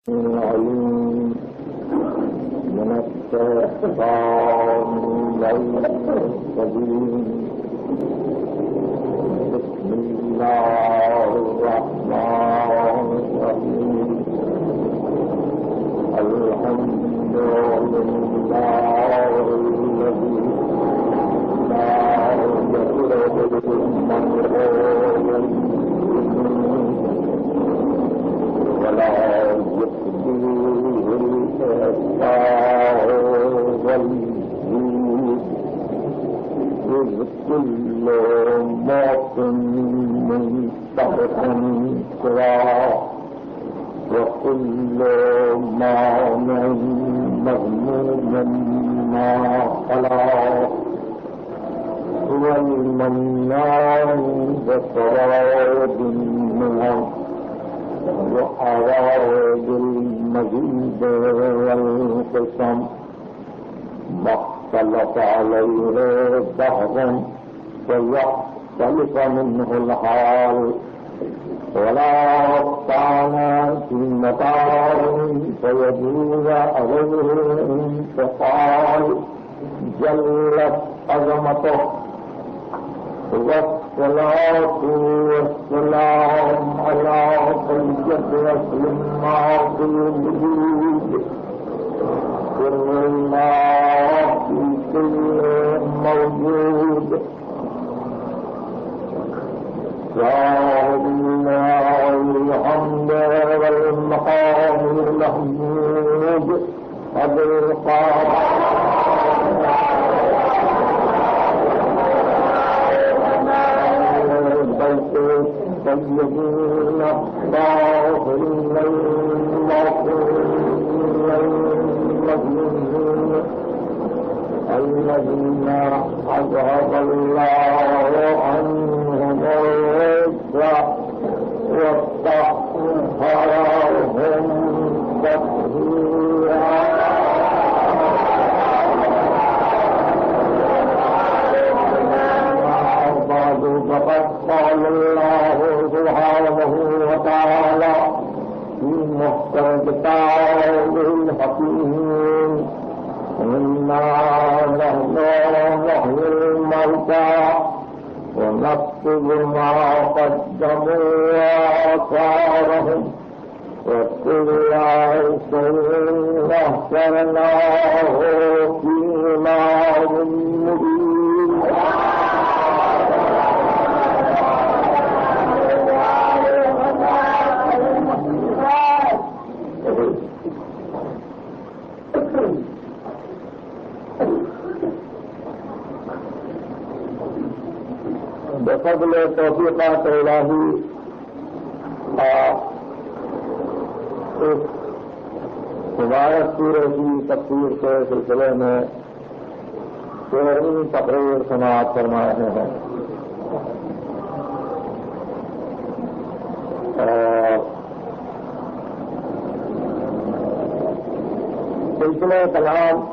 العليم من الشيطان الرجيم بسم الله الرحمن الرحيم الحمد لله الذي لا يضر من ولا يكفيه الإحسان والجود إذ كل موت منتهك سواه وكل مانع مغموم ما خلاه هو المنان بسراب النعم وأراد المزيد والقسم ما اختلف عليه دهر فيختلف منه الحال ولا كان في مطار فيجوز عليه انتقال جلت عظمته والصلاة والسلام على سيد رسول الله الوجود سر الله في كل موجود صاحب الله الحمد والمقام المحمود أبي القاسم سيدنا الطاهرين المعصومين الذين أذهب الله عنهم الرجس وطهرهم تطهيرا فقد قال الله سبحانه وتعالى في محكم كتابه الحكيم إنا نحن نحيي الموتى ونكتب ما قدموا وآثارهم وكل شيء أحصيناه في إمام مبين بفضل توفیقات الہی اس مبارک سورہ کی تفسیر کے سلسلے میں 13ویں تقریر سماعت فرما رہے ہیں اور سلسلہ کلام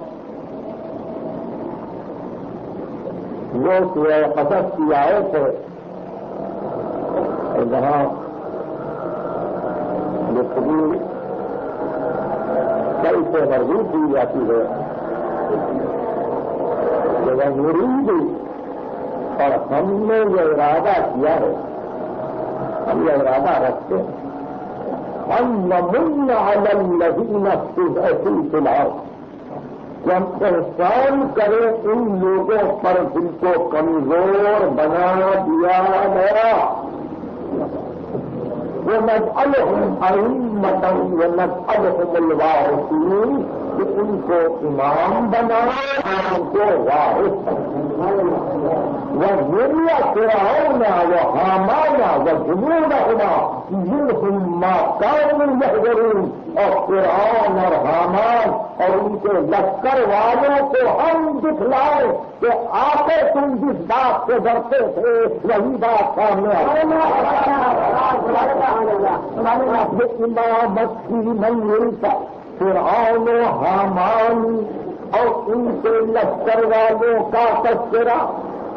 وہ سورہ قصص کی آیت ہے اور جہاں گفتگو کل سے مربوط کی جاتی ہے جب مرید اور ہم نے جو ارادہ کیا ہے ہم یہ ارادہ رکھتے ہیں ہم نمن علی الذین استضعفوا فی الارض ہم احسان کریں ان لوگوں پر جن کو کمزور بنا دیا گیا وَنَجْعَلُهُمْ أَئِمَّةً وَنَجْعَلُهُمُ الْوَارِثِينَ کہ ان کو امام بنائے ان کو وارث وَذُرِّيَّةَ فِرْعَوْنَ وَهَامَانَ وَجُنُودَهُمَا مِنْهُمْ مَا كَانُوا يَحْذَرُونَ اور فرعون اور حامان اور ان کے لشکر والوں کو ہم دکھلائے کہ آخر تم جس بات سے ڈرتے تھے وہی بات سامنے آئی امامت کی منزل کا فرعون و حامان اور ان کے لشکر والوں کا تذکرہ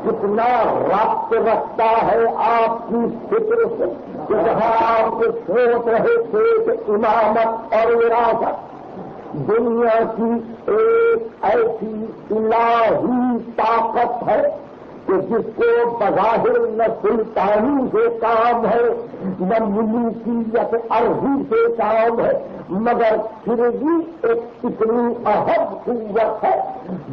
کتنا ربط رکھتا ہے آپ کی فکر سے کہ جہاں آپ سوچ رہے تھے کہ امامت اور وراثت دنیا کی ایک ایسی الہی طاقت ہے کہ جس کو بظاہر نہ سلطانی سے کام ہے نہ ملوکیت عرضی سے کام ہے، مگر پھر بھی ایک اتنی اہم قوت ہے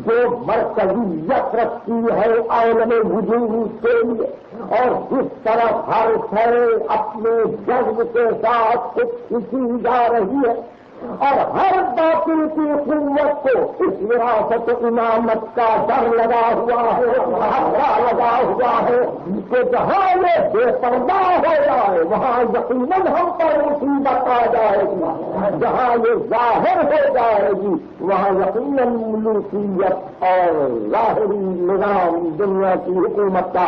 جو مرکزیت رکھتی ہے عالم وجود کے لیے، اور جس طرح ہر شے اپنے جذب کے ساتھ خود کھینچی جا رہی ہے، اور ہر باطل کی قوت کو اس وراثت امامت کا ڈر لگا ہوا ہے، خطرہ لگا ہوا ہے کہ جہاں یہ بے پردہ ہو جائے وہاں یقیناً ہم پر مصیبت آ جائے گی، جہاں یہ ظاہر ہو جائے گی وہاں یقیناً ملوکیت اور ظاہری نظام دنیا کی حکومت کا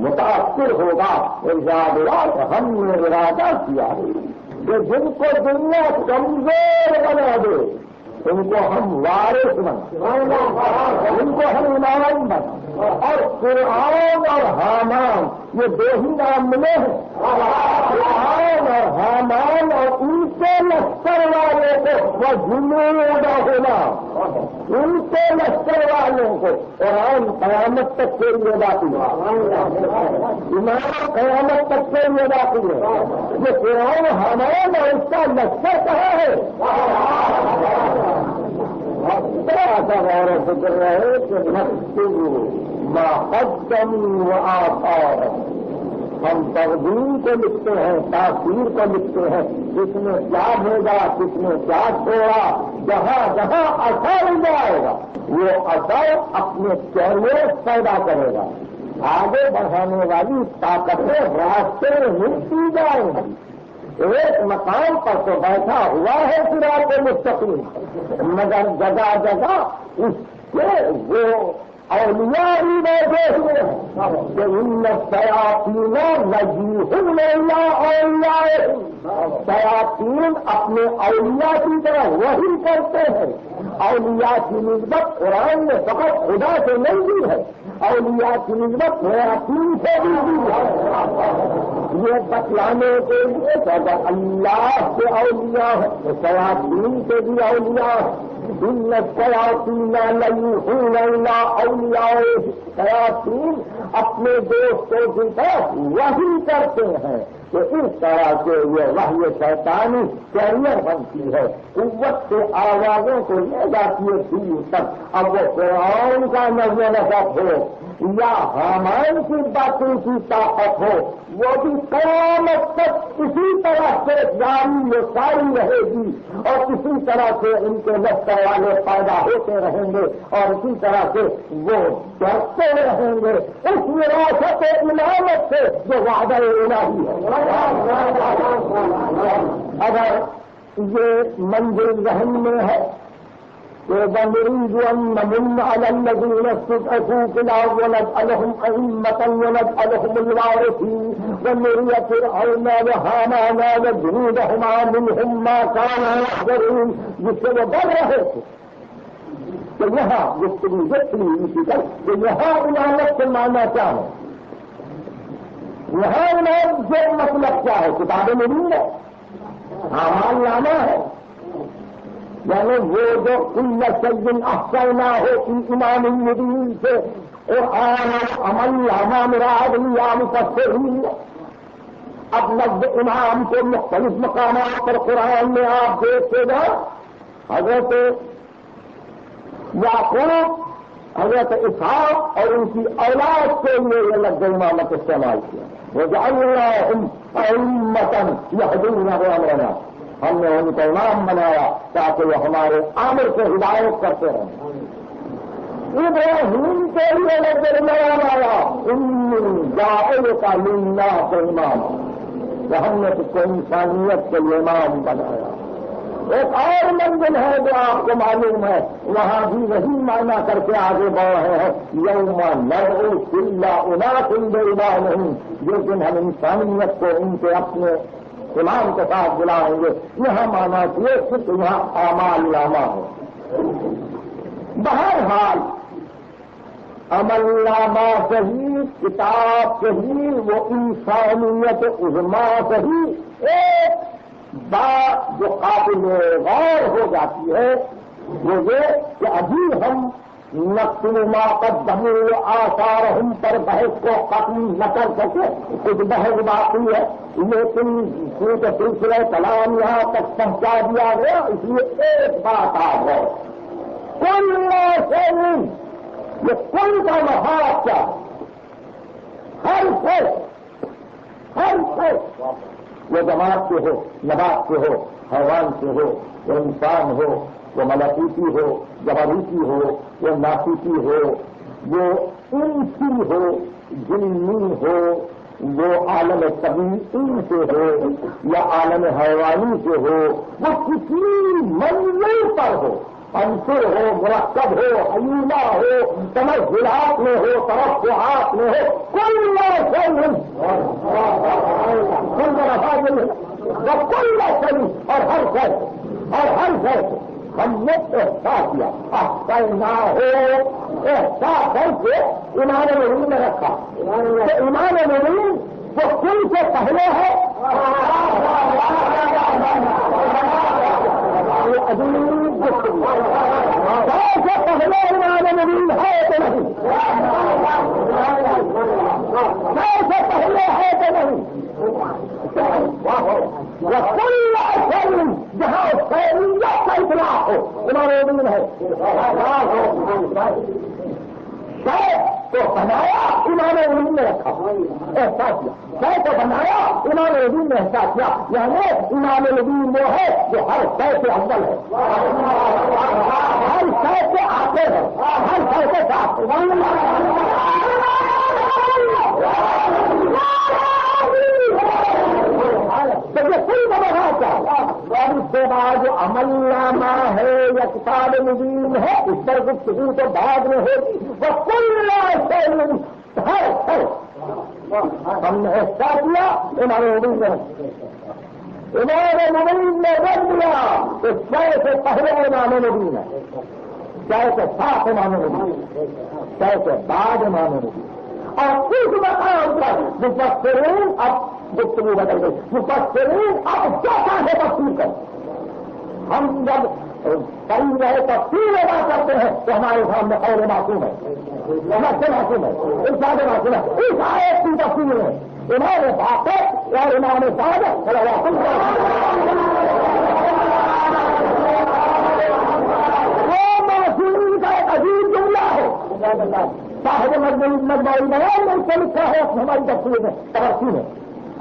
متاثر ہوگا۔ ہم نے ارادہ کیا ہے کہ جن کو دنیا کمزور بنا دے ان کو ہم وارث بنا، ان کو ہم امام بنا، اور فرعون اور حامان یہ دو ہی نام ملے ہیں، فرعون اور حامان اور ان کے لشکر والوں کو وہ جنود ہونا، ان کے لشکر والوں کو فرعون قیامت تک کے لیے باقی ہے، امام قیامت تک کے لیے باقی ہے۔ یہ فرعون حامان اور اس کا لشکر کہاں ہے؟ ایسا غور و فکر رہے کہ ما قدموا و آثار، ہم تقدیم کو لکھتے ہیں، تاثیر کو لکھتے ہیں، کس نے کیا بھیجا کس نے کیا چھوڑا، جہاں جہاں اثر جائے گا وہ اثر اپنے چیلنج پیدا کرے گا، آگے بڑھانے والی طاقتیں راستے ملتی جائیں گی۔ ایک مقام پر تو بیٹھا ہوا ہے صراط مستقیم، مگر جگہ جگہ اس کے وہ اولیاء بھی بیٹھے ہوئے ہیں کہ ان الشیاطین لجیہم الی اولیائہم، شیاطین اپنے اولیاء کی طرح وہی کرتے ہیں۔ اولیاء کی نسبت قرآن میں فقط خدا سے نہیں دی ہے، اولیاء کی نسبت شیاطین سے بھی دی ہے۔ یہ بتلانے کے لیے اگر اللہ کے اولیاء ہے شیاطین سے بھی اولیاء ہے۔ ان الشیاطین لیوحون الی اولیائہم، شیاطین اپنے دوستوں کی طرف وہی کرتے ہیں کہ اس طرح سے یہ وحی شیطانی کیریئر بنتی ہے، قوت سے آوازوں کو لے جاتی ہے دور تک۔ اب وہ فرعون کا نظر نفق ہو یا حامان کی باطل کی طاقت ہو، وہ بھی قیامت تک اسی طرح سے جاری ساری رہے گی، اور اسی طرح سے ان کے لشکر والے پیدا ہوتے رہیں گے، اور اسی طرح سے وہ ڈرتے رہیں گے اس وراثت امامت سے جو وعدہ الہی ہے۔ اگر یہ منزل ذہن میں ہے ونريد أن نمن على الذين استضعفوا في الأرض ونجعلهم أئمة ونجعلهم الوارثين ونري فرعون وهامان وجنودهما منهم ما كانوا يحذرون، جس سے وہ ڈر رہے تھے کہ یہاں کہ یہاں امامت سے معنی کیا ہے، یہاں امام سے مطلب کیا ہے، کتابیں نہیں ہے، اعمال نامہ ہے، یعنی وہ جو کل شیء احصیناہ کی امام المبین سے قرآن عمل نامہ مراد لیا مفسرین۔ اب لفظ امام کو مختلف مقامات پر قرآن میں آپ دیکھتے گا، حضرت یعقوب، حضرت اسحاق اور ان کی اولاد کے لیے یہ لفظ امامت استعمال کیا، وجعلناہم ائمۃ یہدون بامرنا، ہم نے ان کو امام بنایا تاکہ وہ ہمارے آمر سے ہدایت کرتے رہیں۔ ابراہیم کے لیے لفظ امام آیا، انی جاعلک للناس اماما، کہ ہم نے اس کو انسانیت کے لیے امام بنایا۔ ایک اور منزل ہے جو آپ کو معلوم ہے، وہاں بھی وہی معنی کر کے آگے بڑھ رہے ہیں، یوم ندعو کل اناس بامامہم، جس دن ہم انسانیت کو ان کے اپنے امام کے ساتھ بلائیں گے۔ یہاں مانا کیے صرف یہاں اعمال نامہ ہے۔ بہرحال عمل نامہ صحیح، کتاب صحیح، وہ انسانیت عظما صحیح، ایک بات جو قابل غور ہو جاتی ہے وہ یہ کہ ابھی ہم نقل ما قدموا آثارہم پر بحث کو ختم نہ کر سکے، کچھ بحث باقی ہے، لیکن کیونکہ سلسلہ کلام یہاں تک پہنچا دیا گیا، اس لیے ایک بات آ ہے، کل شیء، یہ کل کا مفاد کیا ہے؟ ہر شے، وہ جماعت سے ہو، نبات سے ہو، حیوان سے ہو، وہ انسان ہو، وہ ملکوتی ہو، جبروتی ہو، وہ ناسوتی ہو، وہ انسی ہو، جنی ہو، وہ عالم طبیعی سے ہو یا عالم حیوانی سے ہو، وہ کسی منزل پر ہو، عنصر ہو، مرکب ہو، حیولہ ہو، تمثلات میں ہو، توقعات میں ہو، کوئی اور ہر شے ہم نے احساس کیا، نہ ہو احساس کر کے امام مبین نے رکھا، امام مبین وہ کل سے پہلے ہے، سے پہلے امام مبین ہے تو نہیں، سے پہلے ہے تو نہیں، جہاں خیریت کا اطلاع ہو امام مبین ہے، تو بنایا امام مبین نے رکھا، احساس کیا، شے کو بنایا امام مبین نے احساس کیا، یعنی امام مبین وہ ہے جو ہر شے سے اول ہے، ہر شے سے آتے ہیں، ہر شے سے ساتھ تو یہ کوئی بڑا کیا اور اس کے بعد جو عمل نامہ ہے یا کتاب مبین ہے اس پر گفتگو تو بعد میں ہوگی، وہ کل ہے ہم نے احساس کیا امام مبین نے، امام مبین نے رکھ دیا تو شے سے پہلے امام مبین ہے، شے کے ساتھ امام مبین، شے کے بعد امام مبین، اور اس مقام پر مفسرین اب گفتگو بدل گئی، مفسرین اب کیا چاہے تفسیر کر، ہم جب قریب رہے تفسیر ادا کرتے ہیں تو ہمارے سامنے قول معصوم ہے، معصوم ہے، ارشاد معصوم ہے، اس آیت کی تفسیر ہے امام باقر اور امام صادق صلی اللہ علیہ وسلم، وہ معصومین کا ایک عجیب جملہ ہے، صاحب مجموعی بیان میں اس کو لکھا ہے ہماری تفسیر میں تفسیر ہے،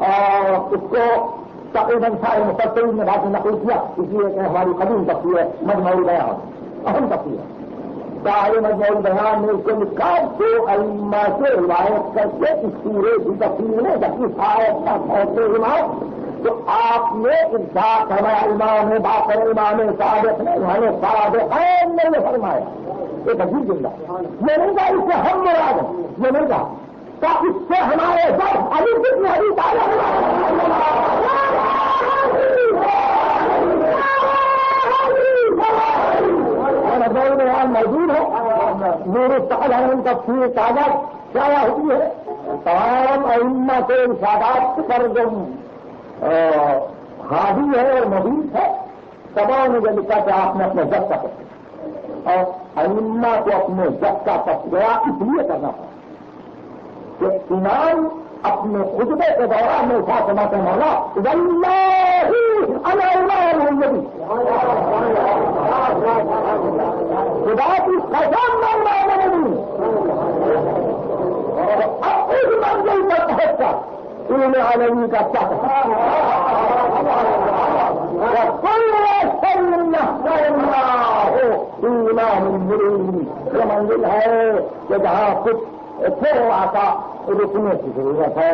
اور اس کو تقریباً سارے مفسرین نے بات نقل کیا، اس لیے کہ ہماری قدیم تفسیر ہے مجموعی بیان، اہم تفسیر ہے، صاحب مجموعی بیان نے اس کو لکھا دو ائمہ سے روایت کر کے اس سورے کی تفسیر میں جب اس آیت کا پہنچے امام تو آپ نے ارشاد فرمایا، امام باقر امام صادق نے صادقین نے یہ فرمایا، ایک عجیب جملہ، یہ نہیں کہا اس سے ہم مراد ہیں، یہ نہیں کہا اس سے ہمارے ساتھ ابھی کتنے ابھی موجود ہے، میرے تعلیم کا پھر تازہ کیا ہوتی ہے، تمام ائمہ کے ارشادات پر جو حاوی ہے اور مبین ہے، تمام نے جو لکھا کہ آپ نے اپنے جب کا پکڑا اور ائمہ کو اپنے جب کا پکڑا اس لیے کرنا پڑا کہ امام اپنے خطبے کے دوران میں ساتھ سماتے مولا واللہ انا امام النبی، خدا کی قسم میں امام النبی، اب اس منزل پر پہنچ کر علم عالمی کا کیا امام المبین، یہ منزل ہے کہ جہاں کچھ تھوڑا سا رکنے کی ضرورت ہے،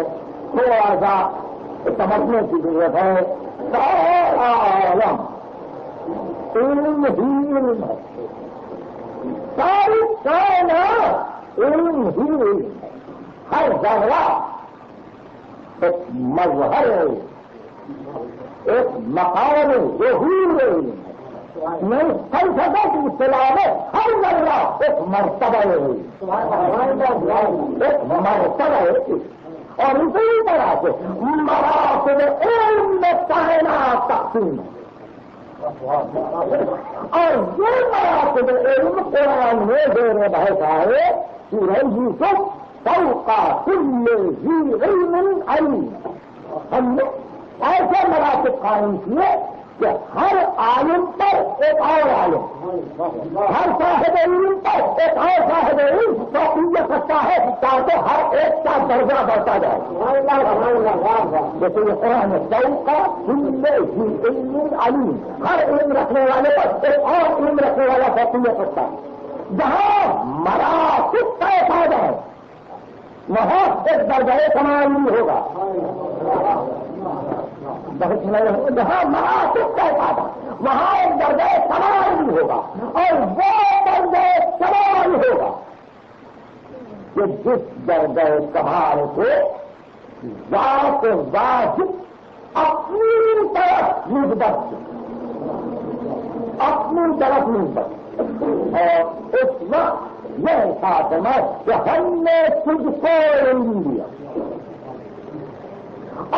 تھوڑا سا سمجھنے کی ضرورت ہے، سارا عالم علم ہی علم ہے، ساری کائنات علم ہی علم ہے، ہر ذرہ ایک مظہر ہے، ایک مقام ظہور علم ہے، نہیں فلسفے کی اصطلاح میں ہر ذرہ ایک مرتبہ ہے، ایک مرتبہ ہے، اور اسی طرح سے مراتب علم میں کائنات تقسیم اور یہ مراتب علم قرآن میں زیر بحث آئے سورہ یوسف فوق کل ذی علم علیم. ہم نے ایسے مراتب قائم کیے کہ ہر عالم پر ایک اور عالم، ہر صاحب علم پر ایک اور صاحب علم توقیع سکتا ہے تاکہ ہر ایک کا درجہ بڑھتا جائے. جیسے یہ قرآن فوق کل ذی علم علیم، ہر علم رکھنے والے پر ایک اور علم رکھنے والا توقیع سکتا ہے. جہاں مراتب کا فائدہ ہے وہاں ایک درجہ کمال نہیں ہوگا. جہاں مراتب کا فائدہ وہاں ایک درجہ کمال نہیں ہوگا، اور وہ درجہ کمال ہوگا کہ جس درجہ کمال کو ذات واجب اپنی طرف مثبت، اپنی طرف مثبت، اور اس وقت یہ خاتمہ کہ ہم نے تجھ کو علم دیا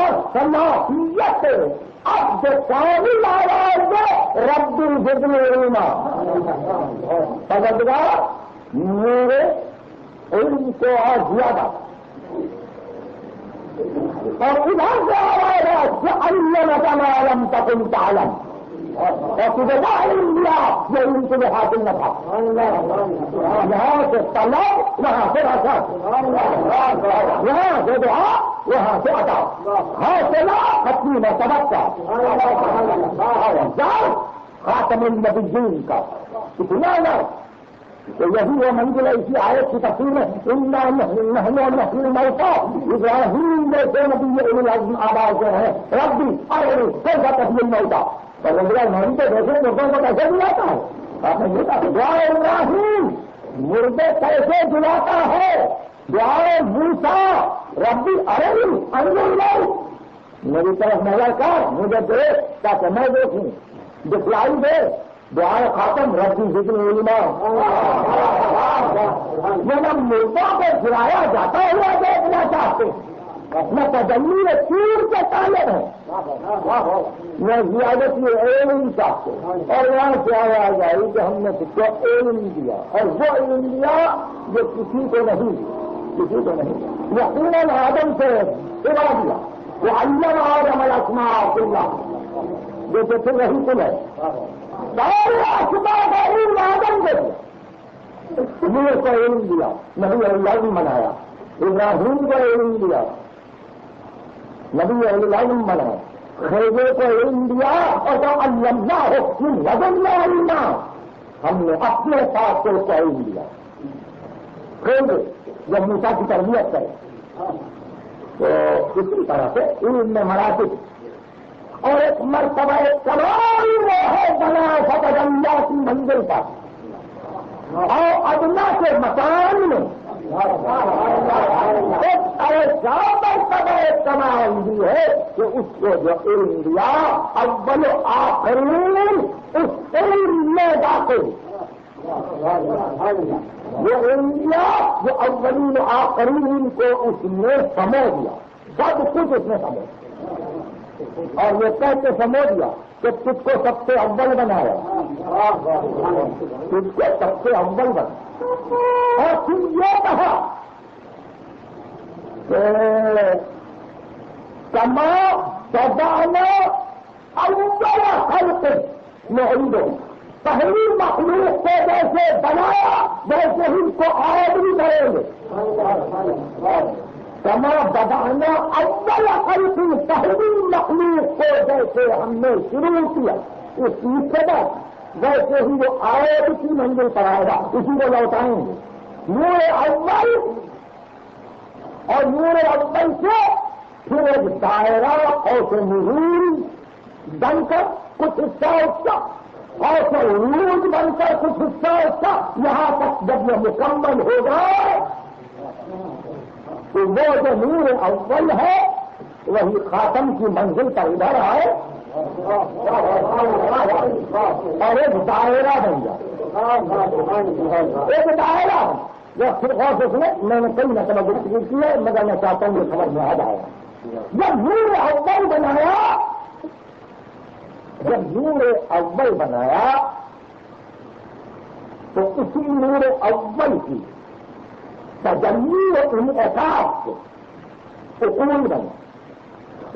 اور صلاحیت اب جو کامل آواز ہے رب الجدل علما، پروردگار میرے علم کو اور زیادہ، اور ادھر سے آواز ہے کہ علمک ما لم تکن تعلم، اور تجھے نہ علم دیا یہ علم تجھے حاصل نہ تھا. یہاں سے طلب وہاں سے رسد، یہاں سے دعا وہاں سے عطا، حوصلہ اپنی مرتبہ کا، خاتم النبیین کا. اتنا نہ کہ یہی وہ منزل ہے. اسی آیت کی تفسیر میں نحن الموتى ابراہیم جیسے نبی اولو العزم آباد جو ہے ربی ارنی کیف تحیی الموتى، اور ابراہیم تو دیکھیں مردوں کو کیسے جلاتا ہے. آپ نے دیکھا دعا ابراہیم مردے کیسے جلاتا ہے، دعا موسیٰ ربی ارنی انظر الیک، میری طرف نظر کر مجھے دیکھ تاکہ میں دیکھوں، دکھلائی دے. دعائے خاتم ربی ذکر علما، جب مردوں کو گرایا جاتا ہوا دیکھنا چاہتے اپنا تجلی میں تیر کے طالب ہے، میں زیادت میں علم چاہتے، اور یہاں سے آیا جائے کہ ہم نے خود کو علم دیا، اور وہ علم دیا جو کسی کو نہیں، کسی کو نہیں. یقیناً آدم سے سوا دیا، وہ علم آدم الاسماء کلها، جیسے پھر وہی کل ہے سارے اسماء کا علم آدم دے نور کو علم دیا، نبی العلم بنایا، ابراہیم کو علم دیا، نبی العلم بنایا، خیبے کو علم دیا، اور جو علمناہ من لدنا علما، ہم نے اپنے ساتھ کو علم دیا. خیبے جب موسیٰ کی تربیت کرے تو اسی طرح سے علم میں مراتب، اور ایک مرتبہ کمال وہ ہے بنا فتح اللہ کی منزل پر، اور ادنا کے مکان میں ایک ایسا مرتبہ کمال بھی ہے کہ اس کو جو علم دیا اول و آخرین اس علم میں داخل، وہ علم دیا جو اولین و آخرین کو اس نے سمجھ دیا، سب کچھ اس نے سمجھ، اور یہ کہہ کے سمجھ دیا کہ تجھ کو سب سے اول بنایا، تجھ کو سب سے اول بنا، اور پھر یہ کہا کہ کما بدانا اول خلق نعیدہ، پہلی مخلوق کو جیسے بنایا ویسے ہی اس کو اور بھی کریں گے. کما بدانا اول خلق، پہلی مخلوق کو جیسے ہم نے شروع کیا اس چیز سے بعد ویسے ہی وہ آئے کی منزل پر آئے گا، اسی کو لوٹائیں گے. نور اول، اور نور اول سے پھر ایک دائرہ اور نور بن کر کچھ حصہ اس کا، اور عروج بن کر کچھ حصہ اس کا، یہاں تک جب یہ مکمل ہوگا تو وہ جو نور اول ہے وہی خاتم کی منزل پر ادھر آئے، اور ایک دائرہ بن جائے، ایک دائرہ جو پھر غور سے سنے، میں نے کئی مرتبہ گفتگو کی ہے مگر میں چاہتا ہوں یہ خبر میں آ جائے گا۔ جب نور اول بنایا، جب نور اول بنایا تو اسی نور اول کی تجلی و انعکاس سے اصول بنا،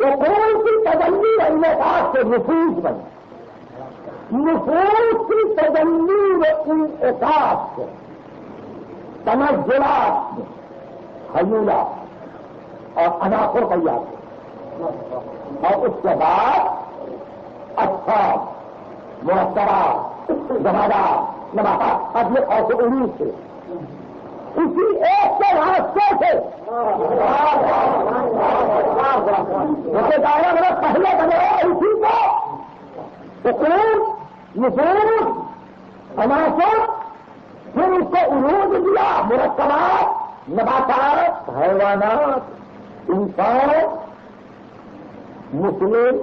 اصول کی تجلی و انعکاس سے نفوذ بنا، نفوذ کی تجلی و انعکاس سے تنزلات میں حیولات اور عناصر تیار ہوئے، اور اس کے بعد اصحاب، مرتبات، جمادات، نباتات، اصل اور عروج سے اسی ایک کے راستے سے جیسے دائرہ میرا پہلے بنایا اسی کو اصول، نفوذ، عناصر، پھر اس کو عروج دیا، مرکبات، نباتات، حیوانات، انسان، مسلم،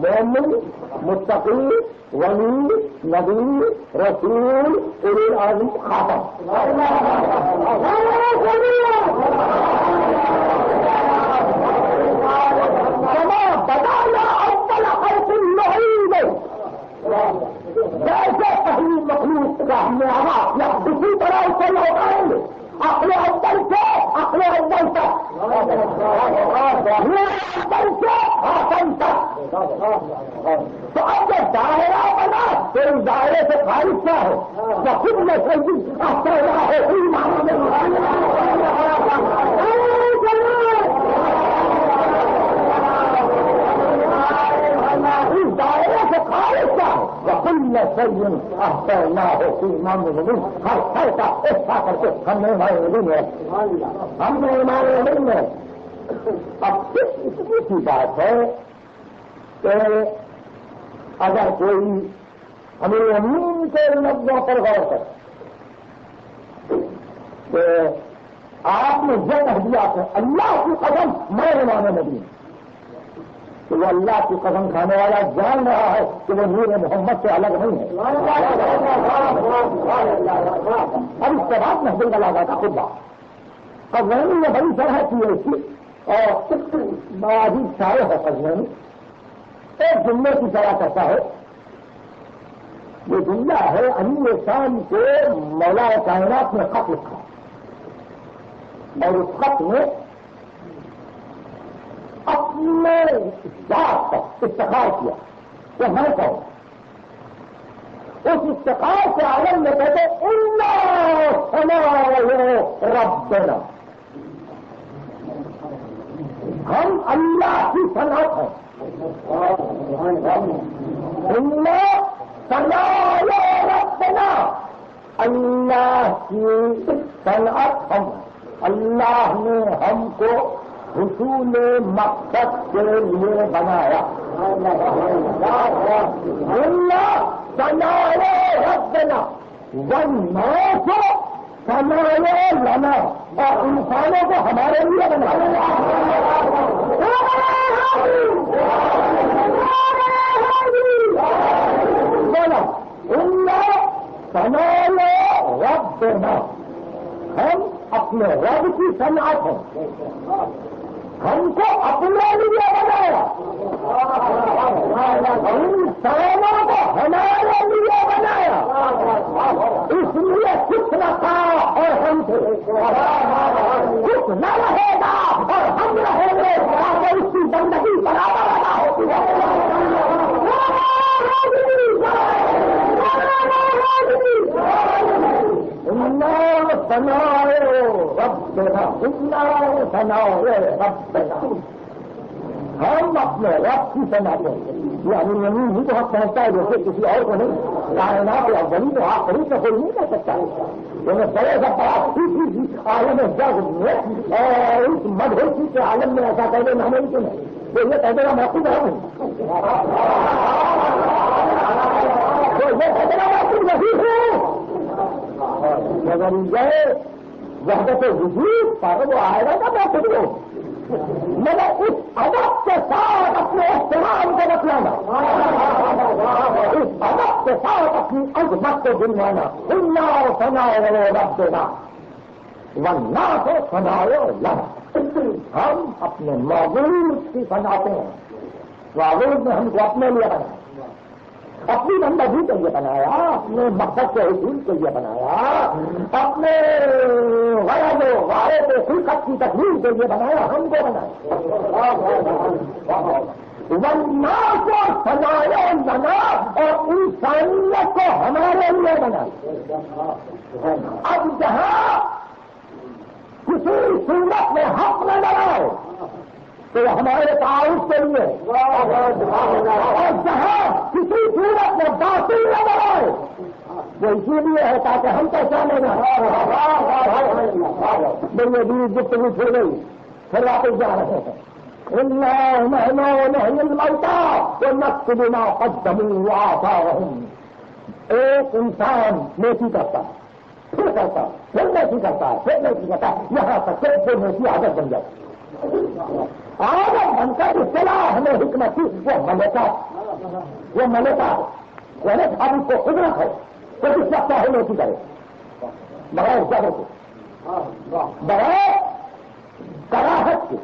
مومن، متقی، ولی، نبی، رسول، اولی العزم، خاتم۔ کما بدانا اول خلق نعید، جیسے پہلی مخلوق کا ہم نے آگا یا اسی طرح اسے لوٹائیں گے اپنے اول سے اپنے اول تک، اپنے اول سے آسن تک۔ تو اب جب دائرہ بنا تو اس دائرے سے خارج کیا ہے؟ تو خود میں سمجھی اپنا ہے کوئی معنی میں اس دائرے سے خارج کیا ہے؟ کل سید احسنہ ہو کوئی امام مبین، ہر سر کا ایسا کر کے ہم نے ایمان مبین ہے، ہم نے ایمان مبین ہے۔ اب صرف اتنی سی بات ہے کہ اگر کوئی امیر امین کے لفظوں پر غور کرے کہ آپ نے یہ کہہ دیا کہ اللہ کی قسم میں ایمان مبین، تو وہ اللہ کی قسم کھانے والا جان رہا ہے کہ وہ نور محمد سے الگ نہیں ہے۔ اب اس کے بعد محبوب اللہ کا خطبہ، اب میں نے یہ بڑی شرح کی ہے اس کی، اور عجیب سارے ہے قزوینی ایک جملے کی طرح کرتا ہے۔ یہ جملہ ہے امیر شام کو مولا کائنات نے خط لکھا، اور اس خط میں اپنے ذات پر افتخار کیا کہ میں کہوں، اس افتخار کے عالم میں کہتے اللہ ربنا، ہم اللہ کی صنعت ہیں، اللہ صنعت ربنا، اللہ کی صنعت ہم، اللہ نے ہم کو حصول مقصد کے لیے بنایا، اللہ صنعت ربنا والناس صنعت لنا، اور انسانوں کو ہمارے لیے بنایا۔ بولا اللہ صنعت ربنا، ہم اپنے رب کی صنعت ہیں، ہم کو اپنے لیے بنایا، انسانوں کو ہمارے لیے بنایا، اس لیے کچھ رکھا اور ہم تھے، کچھ نہ رہے گا اور ہم رہیں گے، آگے اس کی زندگی برابر ادا ہوتی ہے۔ صنعت ربنا، صنعت ربنا، ہم اپنے رب کی صنعت ہیں۔ یہ امیر امین ہی تو حق پہنچتا ہے جیسے کسی اور کو نہیں، کائنات یا بنی تو آخری تو کوئی نہیں کر سکتا ہے۔ بڑے سا بڑا تھی عالم جگ میں اور اس مدھوسی کے عالم میں ایسا کہہ دینا ہمیں کیوں نہیں، تو یہ کہہ دینا محفوظ ہے نہیں، تو یہ کہہ دینا محفوظ نہیں ہے۔ مگر یہ وحدت وجود پر وہ آئے گا نا محفوظ ہو، مگر اس ادب کے ساتھ اپنے احترام کو بتلانا، اس ادب کے ساتھ اپنی عظمت کو دلوانا، سننا اور سناؤ رب دینا ورنہ تو سناؤ لنا۔ ہم اپنے معبود کی سناتے ہیں، معبود نے ہم کو اپنے لیے بنایا، اپنی بندگی کے لیے بنایا، اپنے مقصد کے حصول کے لیے بنایا، اپنے غرض و غائب خلقت کی تکمیل کے لیے بنایا، ہم کو بنایا ورنہ کو سنایا لنا اور انسانیت کو ہمارے لیے بنایا۔ اب جہاں کسی صورت میں حق نہ لگائے تو ہمارے تعارف کے لیے، اور جہاں کسی صورت میں باطل نہ لگائے وہ اسی لیے ہے تاکہ ہم پہچانے گا۔ میری بھی گفتگو چھوڑ گئی، پھر واپس جا رہے ہیں۔ ایک انسان نیکی کرتا ہے، پھر کرتا ہے، پھر نیکی کرتا ہے، پھر نیکی کرتا ہے، یہاں تک کہ وہ نیکی عادت بن جاتی ہے۔ عادت بن کر اصطلاح ہمیں حکمت تھی، وہ ملکہ یعنی اب اس کو قدرت ہے تو کس وقت ہے نیکی کرے بغیر جبر کے، بغیر کراہت کے،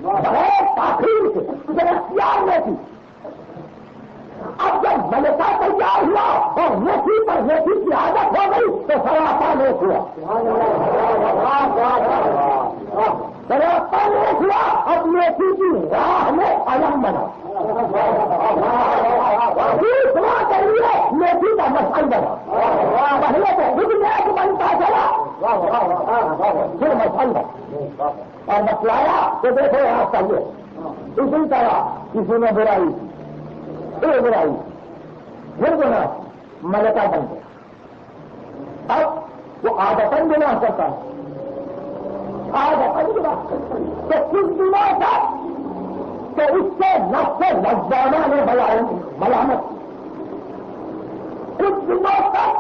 بغیر تاخیر کے، جب اختیار نیکی۔ اب جب ملکہ تیار ہوا اور نیکی پر نیکی کی عادت ہو گئی تو سراپا نیک ہوا، سراپا نیک ہوا، اب نیکی کی راہ میں علم بنا، دوسرا کے لیے نیکی کا مسئلہ بنا۔ پہلے تو خود نیک بنتا چلا، پھر مسئلہ اور بتلایا تو دیکھو یہاں چاہیے۔ اسی طرح کسی نے برائی برائی پھر گناہ ملکہ بن گیا، اب وہ عادتاً گناہ کرتا ہے، عادتاً گناہ کرتا ہے تو کچھ دنوں تک تو اس سے نفس لذانہ نے ملامت کی، کچھ دنوں تک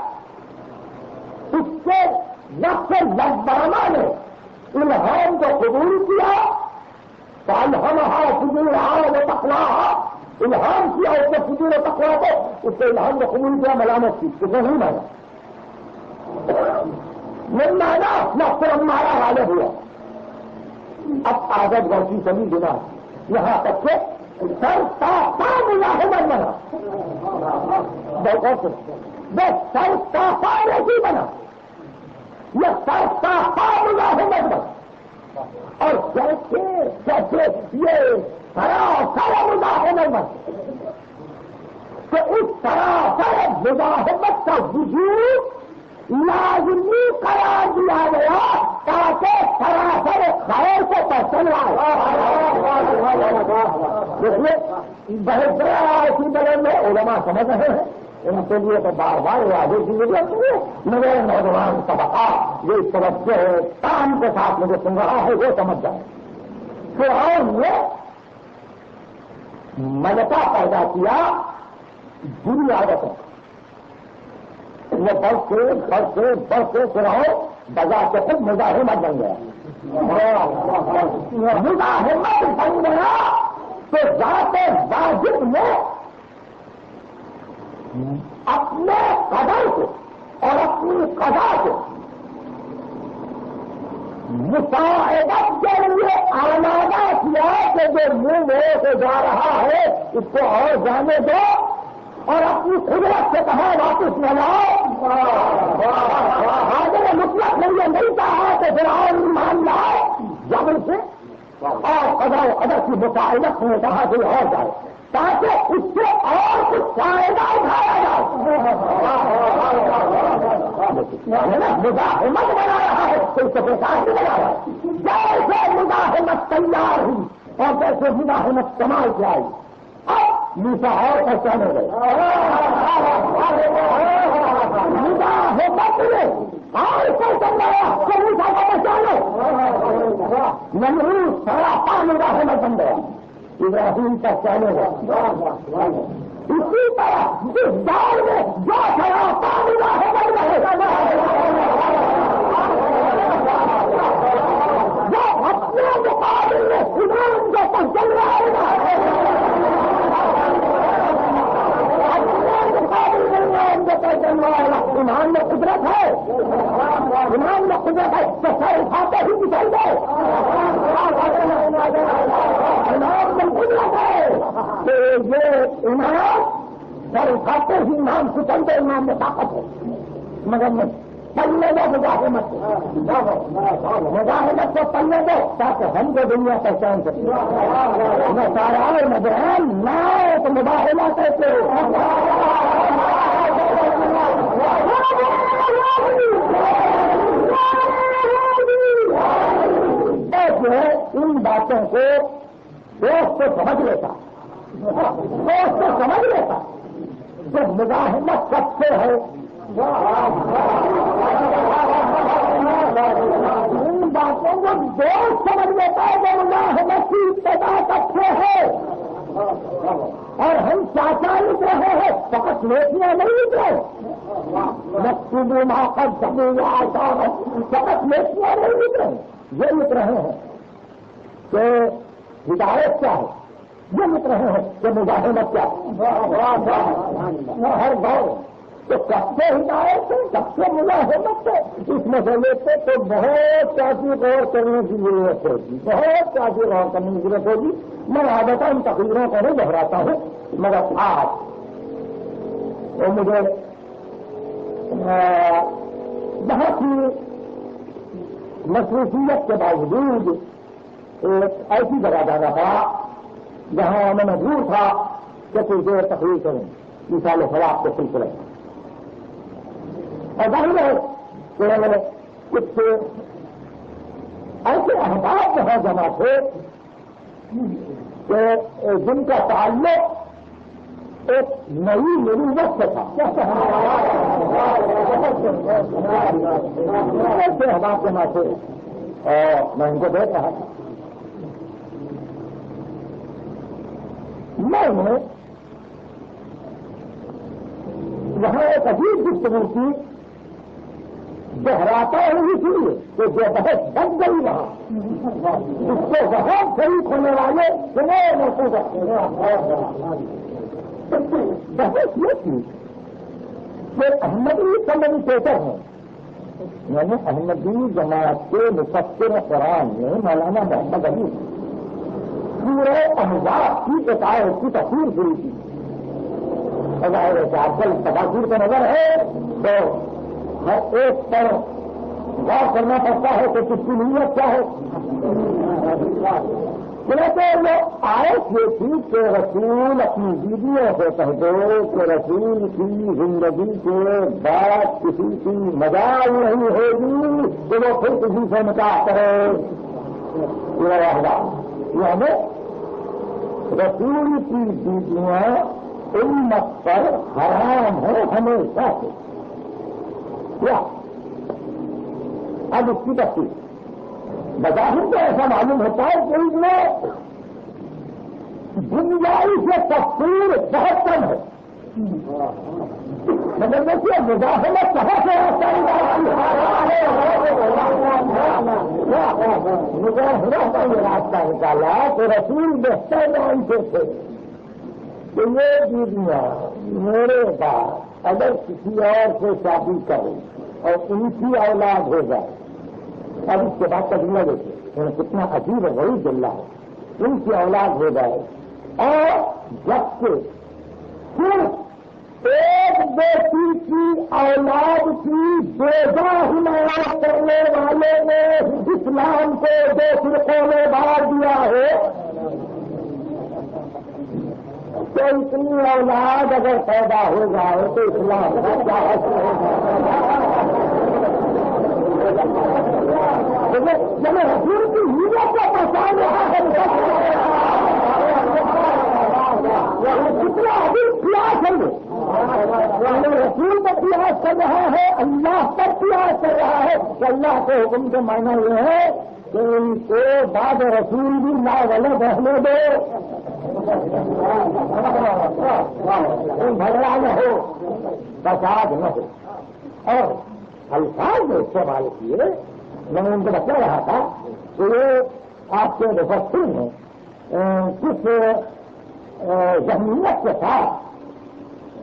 اس سے نفس لذانہ نے الہام کو قبول کیا، فالہمہا فجورہا و تقواہا، الہام کیا اس نے فجور و تقویٰ کو، اس سے الہام کو قبول کیا، ملامت کی، اس نے نہیں مانا، نہیں مانا، نفس امارہ غالب ہوا۔ اب عادت غلطی سبھی گناہ، یہاں تک کہ سر تاپا ملاحمت بنا، بہت بس سر تاپا نہیں بنا، یہ سر تاپا ملاحمت بنا، اور جیسے یہ سراسر مزاحمت بنا تو اس سراسر مزاحمت کا وجود لازمی قرار دیا گیا تاکہ سراسر خیر کو پہچان لائے۔ دیکھیے بہت بڑا اسی بڑے میں علماء سمجھ رہے ہیں، ان کے لیے تو بار بار واضح کی ضرورت نہیں ہے، میرے نوجوان طبقہ جو اس توجہ کام کے ساتھ مجھے سن رہا ہے وہ سمجھ جائے۔ فرعون نے ملکہ پیدا کیا بری عادتوں، وہ بڑھتے فرعون بازار کے خود مزاحمت بن گیا، مزاحمت بن گیا تو ذات واجب نے اپنے قدر کو اور اپنی قضا کو مساعدت کے لیے آمادہ کیا کہ جو منہ میں سے جا رہا ہے اس کو اور جانے دو، اور اپنی قدرت سے کہا واپس نہ لاؤ۔ حاضر مطلق نہیں کہا کہ فرعون مان لاؤ جبر سے، اور قضا و قدر کی مساعدت نے کہا کہ اور جائے تاکہ اس سے اور کچھ فائدہ اٹھایا جائے۔ مزاحمت بنا رہا ہے تو اس کو پریشان نہیں بنا رہا ہے، جیسے مزاحمت تیار ہوئی اور جیسے مزاحمت کمال سے آئی، اب موسیٰ اور پہچانے گئے، مزاحمت نے اور پہچان لایا تو موسیٰ کو پہچانو، نمرود سارا پانی مزاحمت بن گیا، ابراہیم پہچانے گا۔ اسی طرح اس دور میں جو سراپا مزاحمت رہے گا جو اپنے مقابل ایمان میں قدرت ہے، ایمان میں قدرت ہے تو سر اٹھاتے ہی نکل گئے. ایمان میں قدرت ہے کہ یہ ایمان سر اٹھاتے ہی ایمان کچل دے، ایمان میں طاقت ہے. مگر نہیں پلنے دو مزاحمت، مزاحمت کو پلنے دو تاکہ ہم کو دنیا پہچان سکے. میں سارا مدران نہ تو مزاحمہ کہتے جو ہے ان باتوں کو دوست کو سمجھ لیتا، دوست کو سمجھ لیتا. جب مزاحمت سب سے ہے ان باتوں کو دوست سمجھ لیتا ہے جو مزاحمت کی ابتدا سب سے ہے. اور ہم چاچا لکھ رہے ہیں فقط نیکیاں نہیں لکھ رہے، مقصود ماقد سبھی آسان فقط نیکیاں نہیں لکھ رہے، یہ لکھ رہے ہیں کہ ہدایت کیا ہے، یہ لکھ رہے ہیں کہ مزاحمت کیا ہے. ہر گاؤں تو کب سے ہدایت ہے، کب سے مزاحمت ہے، اس مسئلے پہ تو بہت کافی غور کرنے کی ضرورت ہوگی، بہت کافی غور کرنے کی ضرورت ہوگی. میں عادتاً ان تقریروں کو نہیں دہراتا ہوں، مگر آج تو مجھے بہت ہی مصروفیت کے باوجود ایک ایسی جگہ جانا پڑا جہاں میں مجبور تھا کہ کچھ دیر تقریر کروں مثال خلاف کے سلسلے میں. اور ظاہر ہے کہ میں نے کچھ ایسے احباب وہاں جمع تھے کہ جن کا تعلق ایک نئی نبوت سے تھا. ایسے احباب جمع تھے اور میں ان کو دیکھ رہا تھا. میں نے وہاں ایک عجیب گفتگو کی دہراتا ہوں اس لیے کہ جو بحث بن گئی وہاں اس کو بہت شریک ہونے والے سنائے محسوس بحث یہ تھی کہ احمدی کمیونیکیٹر ہیں، یعنی احمدی جماعت کے مفسر قرآن میں مولانا محمد علی پورے احزاب کی ایک آیت کی تفسیر ہوئی تھی. ظاہر ہے کہ آج کل تفاسیر کا نظر ہے تو ہر ایک پر غور کرنا پڑتا ہے کہ کس کی نیت کیا ہے. چلتے وہ آیت یہ تھی کہ رسول اپنی بیویوں سے کہتے کہ رسول کی زندگی کے بعد کسی کی مجال نہیں ہوگی کہ وہ پھر کسی سے نکاح کرے. یعنی رسول کی بیویاں امت پر حرام ہے ہمیشہ سے. کیا اب اس کی تفصیل بظاہر تو ایسا معلوم ہوتا ہے کہ اس میں گنجائش سے تفصیل بہت کم ہے. مگر دیکھیے مزاحمت کہاں سے مزاحمت کا یہ راستہ نکالا کہ رسول بہتر نام سے تھے کہ یہ بیویاں میرے بعد اگر کسی اور سے شادی کریں اور ان کی اولاد ہو جائے، اب اس کے بعد تجربہ دیکھیں کتنا عجیب اور غریب جملہ ہے، ان کی اولاد ہو جائے اور جب سے صرف ایک بیٹی کی اولاد کی بیجا حمایت کرنے والے نے اسلام کو دو فرقوں میں بانٹ دیا ہے، تو اتنی اولاد اگر پیدا ہو جائے تو اسلام کا کیا حاصل ہوگا. جب رسول کی نیت کو پہچان رہا ہے کتنا ابھی پیاس ہے، رسول پر پیاس کر رہا ہے، اللہ پر پیاس کر رہا ہے کہ اللہ کے حکم کا معنی یہ ہے کہ ان کو بعد رسول بھی لا غلط رہنے دو، جھگڑا نہ ہو، فساد نہ ہو. اور الفاظ جو استعمال کیے میں نے ان کو بتا رہا تھا کہ یہ آپ کے مفسر نے کس ذہنیت کے ساتھ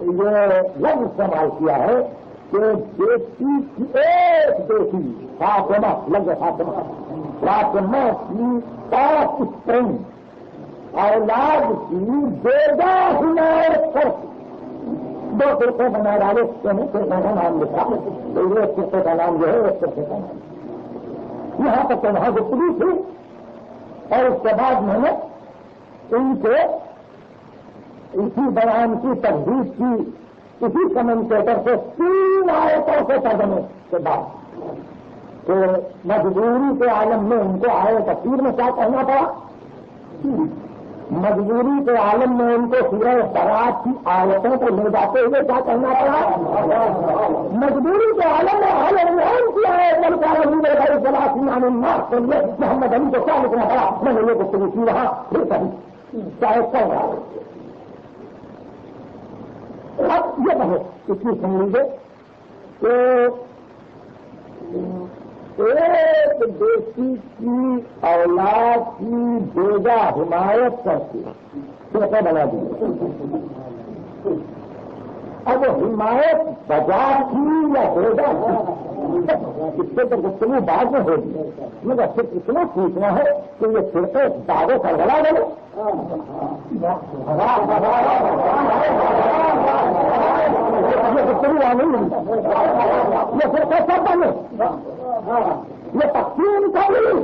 یہ لفظ استعمال کیا ہے کہ بیٹی کی ایک بیٹی فاطمہ لگ فاطمہ کی 5 اسٹرنگ اولاد کی بیگا حمایت کر 2 فرقے بنا ڈالے. فرقے کا نام لکھا ایک فرقے کا نام جو ہے ایک فرقے کا نام. یہاں تک وہاں گفتگو تھی اور اس کے بعد میں نے ان کو اسی بیان کی تجدید کی اسی کمنٹیٹر سے 3 آیتوں سے ترجمے کے بعد کہ مجبوری کے عالم میں ان کو آئے تفسیر میں کیا کہنا پڑا. مجبوری کے عالم میں ان کو سورہ برات کی آیتوں کو لے جاتے ہوئے کیا کہنا پڑا. مجبوری کے عالم میں عالم کی آئے محمد علی کو کیا لکھنا پڑا. میں نے یہ گفتگو کی وہاں پھر کبھی چاہے کہہ رہا ہوں. اب یہ بہت اس کی سن لیجیے کہ ایک بیٹی کی اولاد کی بیگا حمایت کرتی کیسے بنا دی. اب حمایت بجا تھی یا بیگا تھی اس سے تو گفتگو بعد میں ہوگی. مگر صرف اتنا پوچھنا ہے کہ یہ فرقے دعوے کا لڑا دے یہ گفتگو نہیں ہوئی. یہ فرقے سب بنے یہ تقسیم کا نہیں.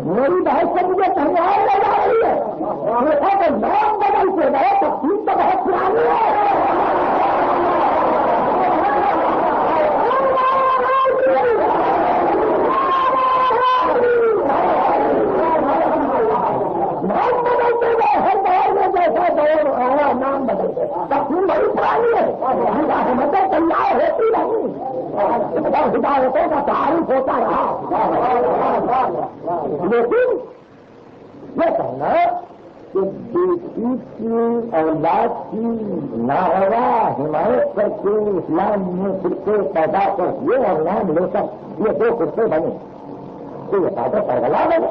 میری بحث سے مجھے تنہائی لے جا رہی ہے. دیکھو کہ نام بدل کے گئے تقسیم تو بہت پرانی ہے. نام بدلتے گئے ہر دور میں جیسا دور آیا نام بدلتے تقسیم بڑی پرانی ہے. مدد تیار ہوتی نہیں. ہدایتوں کا تعارف ہوتا رہا. لیکن یہ کہنا کہ بیٹی کی اولاد کی ناحوا حمایت کر کے اسلام میں فرقے پیدا کر یہ اور نام لے کر یہ 2 فرقے بنے تو یہ پیدا پیدا بنے.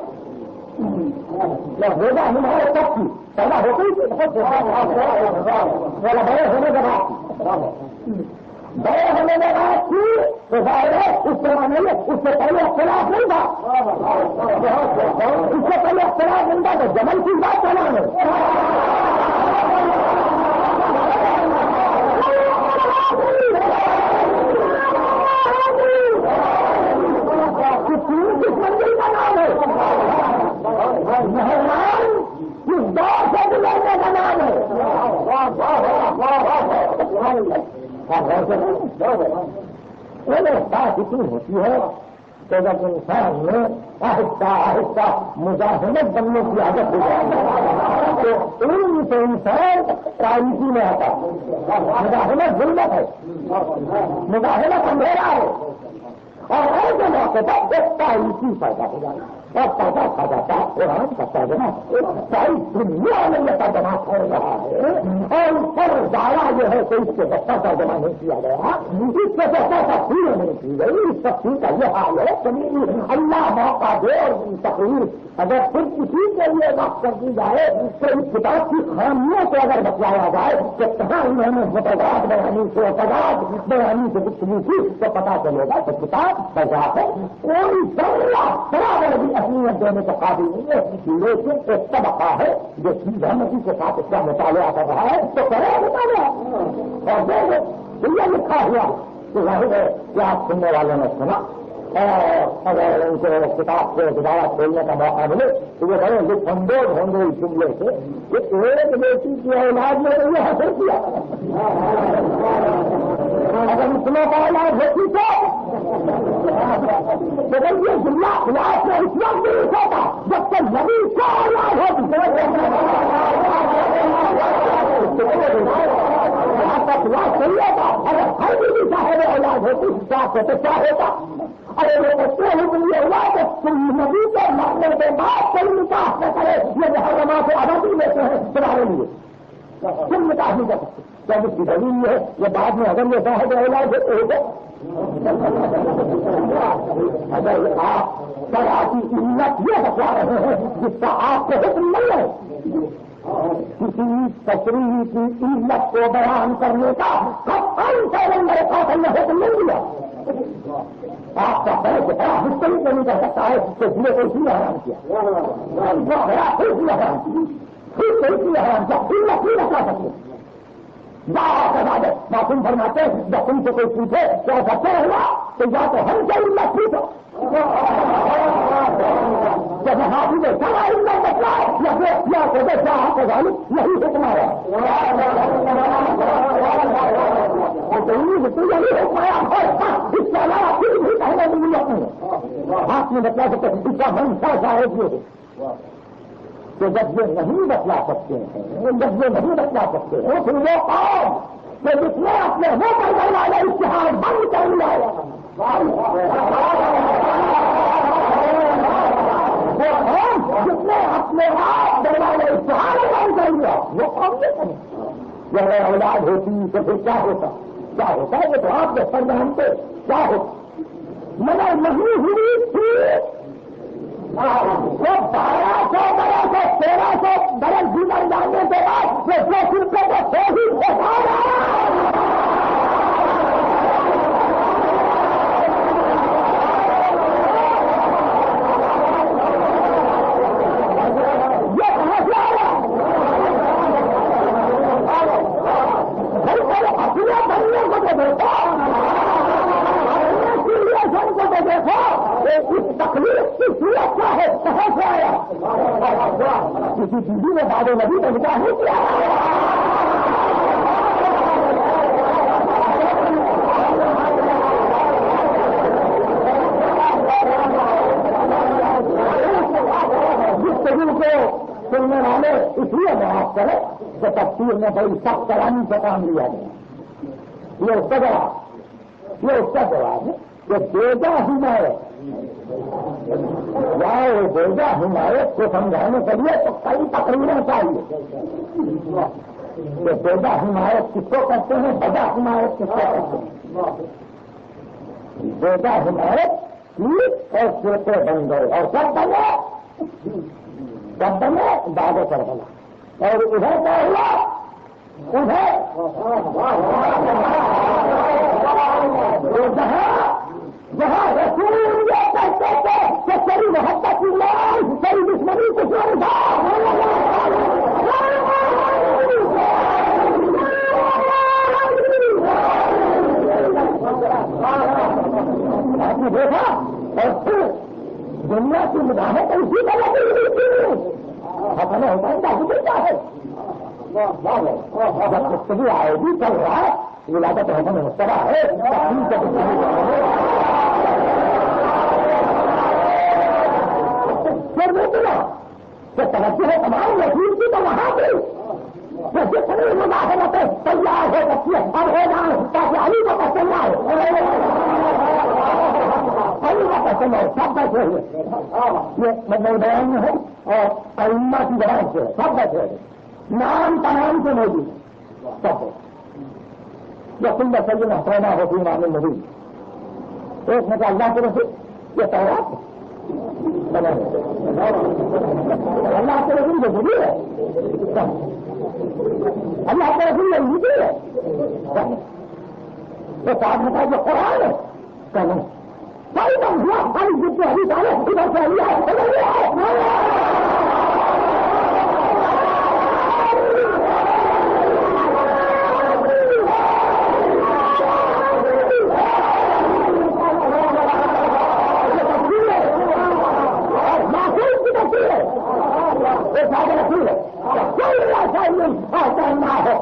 بیگا حمایت کب کی پیدا ہوتی تھی بڑے ہونے کے بعد بڑے ہونے کے بعد کی تو ظاہر ہے اس زمانے میں اس سے پہلے اختلاف نہیں تھا. اس سے پہلے اختلاف نہیں تھا تو جمل کی بات کرنا ہے. کس منزل کا نام ہے مہربان کس دور سے گزرنے کا نام ہے. بات اتنی ہوتی ہے کہ جب انسان میں آہستہ آہستہ مزاحمت بننے کی عادت ہو جائے تو علم سے انسان تاریخی میں آتا ہے. مزاحمت ظلمت ہے. مزاحمت اندھیرا ہے. اور ایسے موقع پر ایک تاریخی پیدا ہو جائے اور پیدا کھا جاتا ہے قرآن کا ترجمہ. ساری دنیا میں یہ ترجمہ ہو رہا ہے اور اس پر دعویٰ یہ ہے کہ اس سے بچہ ترجمہ نہیں کیا گیا. اس سے بچہ تفصیل نہیں کی گئی. اس تفصیل کا یہ حال ہے کہ اللہ موقع دے اور تقریر اگر صرف اسی کے لیے بات کر دی جائے تو اس کتاب کی خامیوں کو اگر بتلایا جائے کہ کہاں انہوں نے متضاد بیانی سے تضاد بیانی سے گفتگو کی تو پتا چلے گا کہ کتاب سزا ہے. کوئی برابر بھی اہمیت دینے کے قابل نہیں ہے. لیکن ایک طبقہ ہے جو سیدھامتی کے ساتھ اس کا مطالعہ کر رہا ہے تو کرے مطالعہ اور یہ لکھا ہوا کہ ظاہر ہے کہ آپ سننے والوں نے سنا اور اگر ان کو کتاب سے دوبارہ کھولنے کا موقع ملے تو یہ بڑے لطفاندوز ہوں گے اس جملے سے کہ ایک بیٹی کی اولاد میں تو یہ حاصل کیا. اگر اتنا کا علاج ہوتی تو یہ جملہ خلاف میں اس وقت نہیں ہوتا جب تک نبی کا علاج ہوتی. صحیح ہوتا اگر ہر بھی صاحب علاج ہوتی حساب سے تو کیا ہوتا. ارے وہ بچے ہوئے ہوا کہ نبی کے مرنے کے بعد کوئی نکاح نہ کرے یہ محرمات سے آزادی لیتے ہیں تمہارے لیے تم نکاح نہیں کر سکتے. جب اس کی دلیل ہے یہ بعد میں اگر یہ صاحب علاج ہوتے ہوگا اگر آپ کی علت یہ بتا رہے ہیں جس کا آپ کو حکم نہیں ہے کسی تشریح کی علت کو بیان کرنے کا میرے پاس نے حکم نہیں دیا. آپ کا پہلے بڑا مستقل نہیں کر سکتا ہے کہ اس نے کوئی چیز حرام کیا, پھر چیز حرام کی, پھر کوئی چیز حرام کیا, پھر نہیں بتا سکتے. معصوم فرماتے ہیں جب تم سے کوئی پوچھے تو ایسا کیا ہوا تو یا تو ہم سے علت پوچھو, جب حافظ سارا علت بتلاؤ یا تو کیا آپ کو غالب نہیں حکم آیا, اس کے علاوہ پھر بھی کہنے کی ضرورت نہیں. آپ نے بتلا سکتے اس کا من سا ظاہر یہ کہ جب یہ نہیں بتلا سکتے ہیں, جب یہ نہیں بتلا سکتے ہیں پھر وہ قوم کہ جس نے اپنے وہ کرنے والا اشتہار بند کر لیا, وہ قوم جس نے اپنے آپ کرنے والے اشتہار بند کر لیا, وہ قوم یہ کریں. جب اولاد ہوتی تو پھر کیا ہوتا ہے یہ تو آپ کے سر جانتے کیا ہوتا, مگر نہیں ہوئی تھی. وہ 1200 برس 1300 برس گزر جانے کے بعد وہ 10 روپے کو صحیح اٹھا رہا یہ کہاں سے آیا, اپنے بننے کو تو دیکھو, کو تو دیکھو اس تکلیف کی صورت کیا ہے, کہاں سے آیا. کسی بیوی نے بعد نبی کو نکاح نہیں کیا, گفتگو کو سننے والے اس لیے معاف کرے کہ تفسیر میں بڑی سخت کرانی سے کام لیا گیا. یہ اس کا جواب ہے کہ بیٹا حمایت یا بیٹا حمایت کو سمجھانے کے لیے تو کئی تقریریں چاہیے کہ بیٹا حمایت کس کو کرتے ہیں, بڑا حمایت کس کو کرتے ہیں. بیٹا حمایت کی اور چھوٹے بن گئے اور سب بنے دادے پر بنا اور ادھر کیا ہوا, جہاں رسول یہ کہتے تھے کہ تیری محبت کی مان تیری دشمنی کچھ نہیں تھا, آپ نے دیکھا اور پھر دنیا کی نگاہیں تو اسی طرح کی ہمیں ہوتا ہے کیا ہے. جب گفتگو آئے گی چل رہا ہے ولادت حسن مسترا ہے کہ توجہ ہے تمام وکیل کی تو وہاں بھی جتنی مداخلتیں تیار ہو سکتی ہے اب ہو جائیں تاکہ علی کا پسند آئے, علی کا پسند ہے, سب بیٹھے ہوئے یہ مطلب بیان میں ہے اور ائمہ کی زبان سے سب بیٹھے ہوئے, نام تمام سے موجود سب ہے. یہ سندر سید محترمہ ہوتی امام النبی ایک نے کہا اللہ کے رسول یہ تورات ہے, اللہ کے رسول ضروری ہے, اللہ کے رسول ضروری ہے. یہ صاحب نے کہا جو قرآن ہے کہنا ساری دم ہوا ساری جتنے ابھی سارے ادھر سے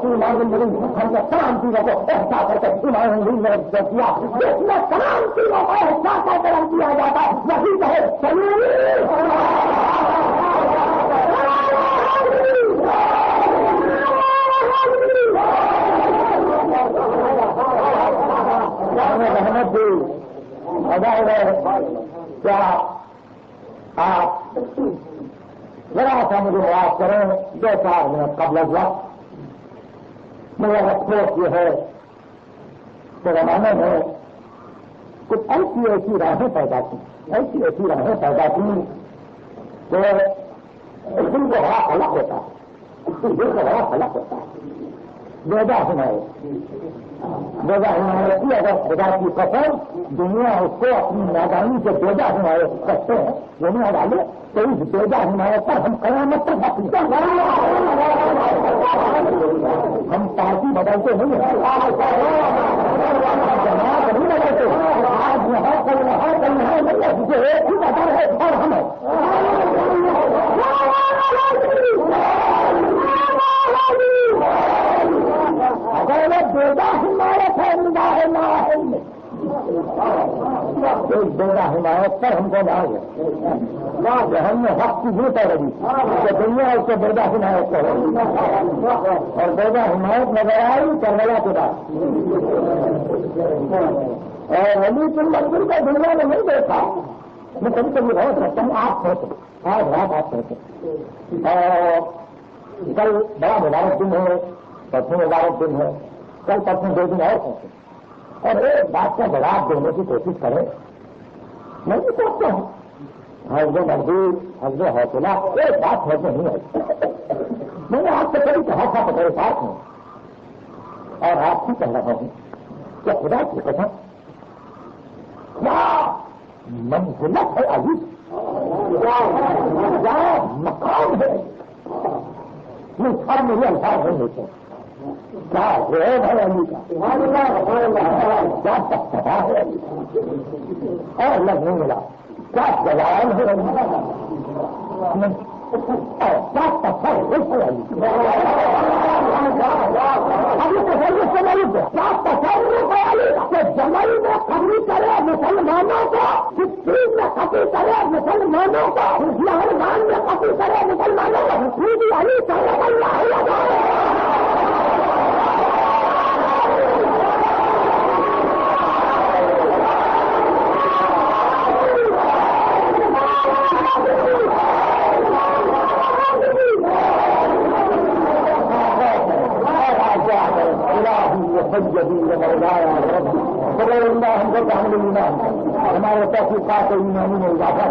ہم نے تمام چیزوں کو احساس کر کے کیا جس میں تمام چیزوں کو احساس کر کے کیا جاتا ہے وہی رحمت دی کیا آپ ذرا سا مجھے معاف کریں 2-4 منٹ قبل از وقت مگر افسوس یہ ہے کہ زمانے میں کچھ ایسی راہیں پیدا کی کہ دل کو بڑا خلق ہوتا ہے یہ بڑا غلط ہوتا ہے. بیدا حمایت کی اگر خدا کی قسم دنیا اس کو اپنی نادانی سے بیدا حمایت کرتے ہیں دنیا والے تو اس بیدا حمایت پر ہم قیامت تک ہم پارٹی بدلتے نہیں ہیں. جماعت نہیں بدلتے. آج یہاں کل وہاں کل یہاں نہیں ہے جسے ایک ہی بدل ہے اور ہم ہے. اگر بیدا حمایت ہے نگاہ نااہل میں ایک بیدا حمایت پر ہم کو نہ ہے ہم نے حق کی ضرورت ہے رہی کہ دنیا اس کو بیدا حمایت کرے اور بیدا حمایت نظر آئی کربلا کے بعد اور علی کی منزل کا دنیا نے نہیں دیکھا. میں کبھی کبھی بہت سکتا ہوں آپ سوچیں آج رات آپ سوچیں اور کل بڑا مبارک دن ہے پرسوں مبارک دن ہے کل پرسوں 2 دن اور سوچیں اور ایک بات کا جواب دینے کی کوشش کریں. میں بھی سوچتا ہوں حضرت مزدور حضرت حوصلہ ایک بات ہوتے نہیں ہے. میں نے آپ سے کبھی کہا تھا پتہ ساتھ میں اور آپ سے کہہ رہا ہوں کہ خدا کی قسم کیا منزلت ہے عزیز کیا مقام ہے. نہیں سر مجھے الفاظ نہیں ہوتے کیا غیب ہے علی کا کیا تختہ ہے علی کا اور لگ نہیں ملا کیا جلال ہے علی کا کیا تصور ہے علی ابھی تصور سے نہیں کیا تصور ہے علی کہ جمعی میں قبری کرے مسلمانوں کو سکین میں قتل کرے مسلمانوں کو لہرگان میں قتل کرے مسلمانوں کو سیدھی علی صلی اللہ علیہ وسلم ہمارے توفیقات ایمانی میں اضافہ